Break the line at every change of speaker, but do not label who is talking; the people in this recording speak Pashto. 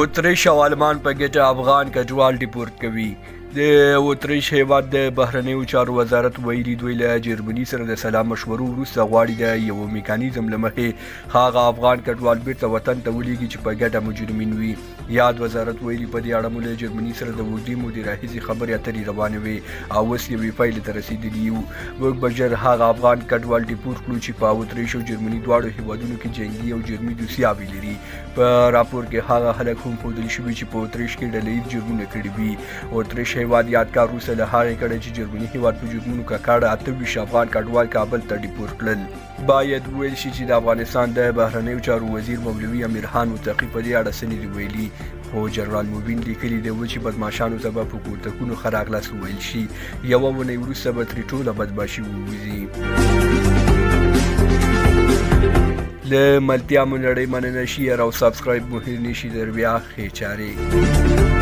اتریش او آلمان په ګټه افغان کډوال ډیپورټ کوي. د اتریش هیواد د بهرنیو چارو وزارت ویلي دوی له جرمني سره د سلا مشورو وروسته غواړي د یو میکانیزم له مخې هغه افغان کډوال بیرته وطن ته ولیږي چې په ګډه مجرمین وي. یاد وزارت ویلي په دې اړه مو له جرمني سره د اوږدې مودې راهیسې خبرې اترې روانې وې او اوس یوې پایلې ته رسېدلي یو. موږ به ژر هغه افغان کډوال ډیپورټ کړو چې په اتریش او جرمني دواړو هیوادونو کې جنګي او جرمي دوسیاوې لري. په راپور کې هغه خلک هم ښودل شوي چې په اتریش کې ډله ییز جرمونه کړي وي. اتریش هیواد یادګار وروسته له هغې کړی چې جرمني هیواد په جرمونو ککړه 28 افغان کډوال کابل ته ډیپورټ کړل. باید وویل شي چې د افغانستان د بهرنیو چارو وزیر مولوي امیرخان متقي په دې اړه څه نه دي ویلي، خو جنرال موبین لیکلي دی چې بدماشانو ته به په کوتکونو ښه راغلاست وویل شي. یوه اونۍ وروسته به ترې ټوله بدماشي ووځي. له ملتیا مو نړۍ مننه. شیر او سبسکرایب مو هېر نه شي. در بیا ښې چارې.